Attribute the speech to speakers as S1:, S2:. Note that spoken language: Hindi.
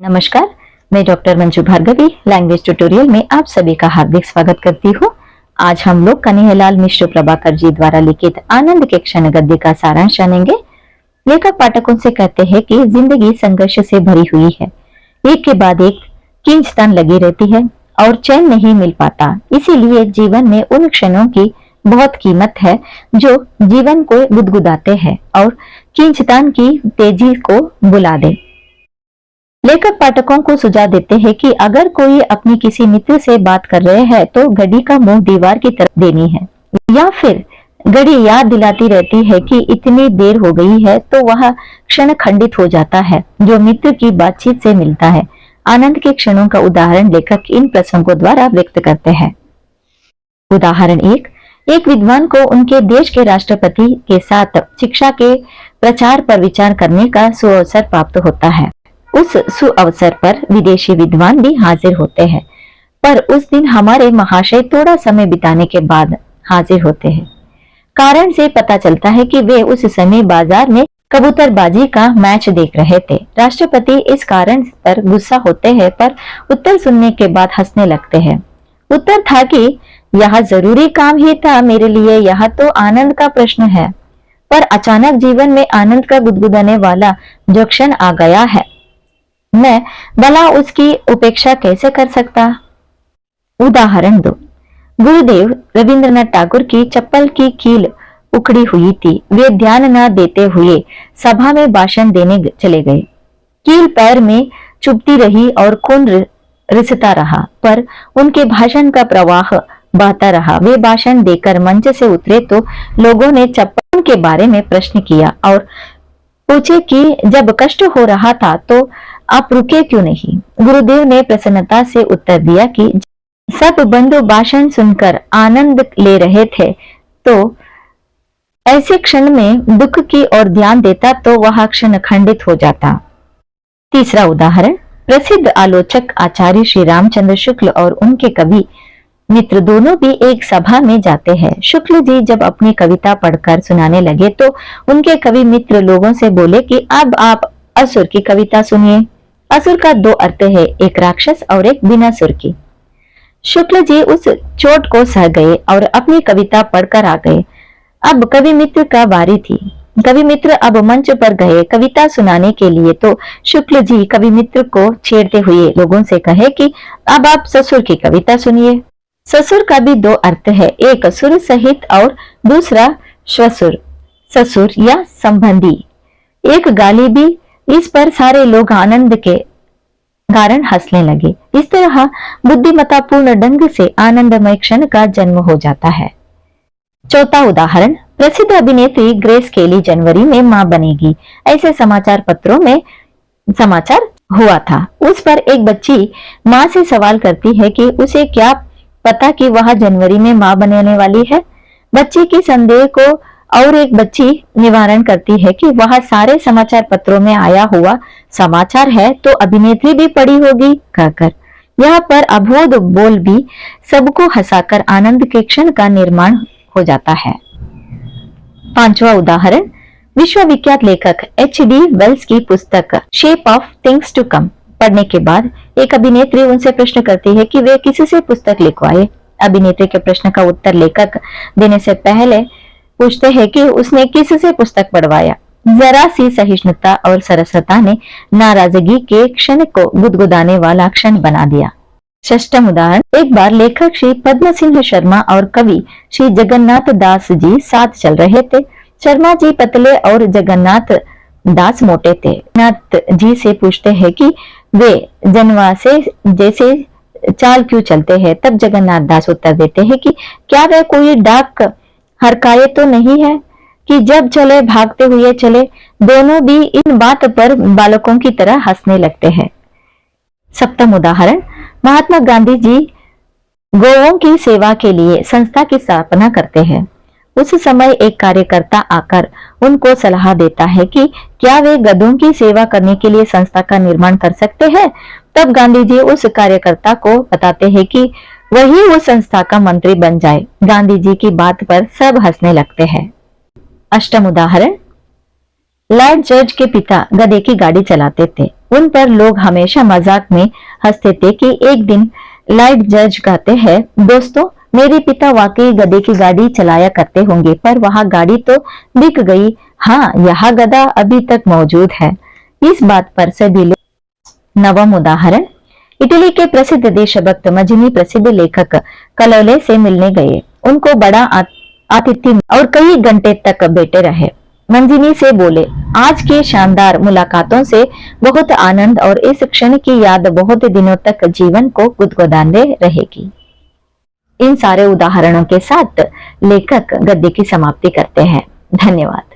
S1: नमस्कार, मैं doctor Manju Bhargavi language tutorial में आप सभी का हार्दिक स्वागत करती हूँ। आज हम लोग कन्हैयालाल मिश्र प्रभाकर जी द्वारा लिखित आनंद के क्षण गद्य का सारांश जानेंगे। लेखक पाठकों से कहते हैं कि जिंदगी संघर्ष से भरी हुई है, एक के बाद एक खींचतान लगी रहती है और चैन नहीं मिल पाता। इसीलिए जीवन में उन क्षणों की बहुत कीमत है जो जीवन को गुदगुदाते हैं और खींचतान की तेजी को बुला दे। लेखक पाठकों को सुझाव देते हैं कि अगर कोई अपनी किसी मित्र से बात कर रहे हैं तो घड़ी का मुंह दीवार की तरफ देनी है, या फिर घड़ी याद दिलाती रहती है कि इतनी देर हो गई है तो वह क्षण खंडित हो जाता है जो मित्र की बातचीत से मिलता है। आनंद के क्षणों का उदाहरण लेखक इन प्रसंगों द्वारा व्यक्त करते हैं। उदाहरण एक विद्वान को उनके देश के राष्ट्रपति के साथ शिक्षा के प्रचार पर विचार करने का सुअवसर प्राप्त होता है। उस सुअवसर पर विदेशी विद्वान भी हाजिर होते हैं, पर उस दिन हमारे महाशय थोड़ा समय बिताने के बाद हाजिर होते हैं। कारण से पता चलता है कि वे उस समय बाजार में कबूतरबाजी का मैच देख रहे थे। राष्ट्रपति इस कारण पर गुस्सा होते हैं, पर उत्तर सुनने के बाद हंसने लगते हैं। उत्तर था कि यह जरूरी काम ही था मेरे लिए, यह तो आनंद का प्रश्न है। पर अचानक जीवन में आनंद का गुदगुदाने वाला जो क्षण आ गया है, मैं भला उसकी उपेक्षा कैसे कर सकता। उदाहरण 2, गुरुदेव रविंद्रनाथ टैगोर की चप्पल की कील उखड़ी हुई थी। वे ध्यान न देते हुए सभा में भाषण देने चले गए। कील पैर में चुभती रही और खून रिसता रहा, पर उनके भाषण का प्रवाह बहता रहा। वे भाषण देकर मंच से उतरे तो लोगों ने चप्पल के बारे में प्रश्न किया और पूछे कि जब कष्ट हो रहा था तो आप रुके क्यों नहीं। गुरुदेव ने प्रसन्नता से उत्तर दिया कि सब बंधु भाषण सुनकर आनंद ले रहे थे, तो ऐसे क्षण में दुख की ओर ध्यान देता तो वह क्षण खंडित हो जाता। तीसरा उदाहरण, प्रसिद्ध आलोचक आचार्य श्री रामचंद्र शुक्ल और उनके कवि मित्र दोनों भी एक सभा में जाते हैं। शुक्ल जी जब अपनी कविता पढ़कर सुनाने लगे तो उनके कवि मित्र लोगों से बोले कि अब आप असुर की कविता सुनिए। असुर का 2 अर्थ है, एक राक्षस और एक बिना सुर की। शुक्ल जी उस चोट को सह गए और अपनी कविता पढ़कर आ गए। अब कवि मित्र का बारी थी। कवि मित्र अब मंच पर गए कविता सुनाने के लिए, तो शुक्ल जी कवि मित्र को छेड़ते हुए लोगों से कहे कि अब आप ससुर की कविता सुनिए। ससुर का भी 2 अर्थ है, एक सुर सहित और दूसरा श्वसुर, ससुर या संबंधी। एक गाली भी। इस पर सारे लोग आनंद के कारण हंसने लगे। इस तरह बुद्धिमत्तापूर्ण ढंग से आनंदमय क्षण का जन्म हो जाता है। चौथा उदाहरण, प्रसिद्ध अभिनेत्री ग्रेस केली जनवरी में मां बनेगी, ऐसे समाचार पत्रों में समाचार हुआ था। उस पर एक बच्ची मां से सवाल करती है कि उसे क्या पता कि वह जनवरी में मां बनने वाली है। बच्ची की संदेह को और एक बच्ची निवारण करती है कि वह सारे समाचार पत्रों में आया हुआ समाचार है तो अभिनेत्री भी पढ़ी होगी कहकर। यहाँ पर अबोध बोल भी सबको हंसाकर आनंद के क्षण का निर्माण हो जाता है। पांचवा उदाहरण, विश्वविख्यात लेखक H.D. वेल्स की पुस्तक shape of things to come पढ़ने के बाद एक अभिनेत्री उनसे प्रश्न करती है कि वे किसी से पुस्तक लिखवाए। अभिनेत्री के प्रश्न का उत्तर लेखक देने से पहले पूछते हैं कि उसने किससे पुस्तक पढ़वाया। जरा सी सहिष्णुता और सरसता ने नाराजगी के क्षण को गुदगुदाने वाला क्षण बना दिया। षष्ठम उदाहरण, एक बार लेखक श्री पद्म सिंह शर्मा और कवि श्री जगन्नाथ दास जी साथ चल रहे थे। शर्मा जी पतले और जगन्नाथ दास मोटे थे। नाथ जी से पूछते हैं कि वे जनवा से जैसे चाल क्यों चलते हैं। तब जगन्नाथ दास उत्तर देते हैं कि क्या वे कोई डाक हरकाए तो नहीं है कि जब चले भागते हुए चले। दोनों भी इन बात पर बालकों की तरह हंसने लगते हैं। सप्तम उदाहरण, महात्मा गांधी जी गौओं की सेवा के लिए संस्था की स्थापना करते हैं। उस समय एक कार्यकर्ता आकर उनको सलाह देता है कि क्या वे गधों की सेवा करने के लिए संस्था का निर्माण कर सकते हैं। तब गांधी जी उस कार्यकर्ता को बताते हैं कि वही वो संस्था का मंत्री बन जाए। गांधी जी की बात पर सब हंसने लगते हैं। अष्टम उदाहरण, लॉर्ड जॉर्ज के पिता गधे की गाड़ी चलाते थे। उन पर लोग हमेशा मजाक में हंसते थे कि एक दिन लॉर्ड जॉर्ज कहते हैं, दोस्तों मेरे पिता वाकई गधे की गाड़ी चलाया करते होंगे, पर वहां गाड़ी तो बिक गई। हाँ, यह गधा अभी तक मौजूद है। इस बात पर सभी लोग। नवम उदाहरण, इटली के प्रसिद्ध देशभक्त मजनी प्रसिद्ध लेखक कलोले से मिलने गए। उनको बड़ा आतिथ्य और कई घंटे तक बैठे रहे। मंजिनी से बोले, आज की शानदार मुलाकातों से बहुत आनंद और इस क्षण की याद बहुत दिनों तक जीवन को गुदगुदाने रहेगी। इन सारे उदाहरणों के साथ लेखक गद्य की समाप्ति करते हैं। धन्यवाद।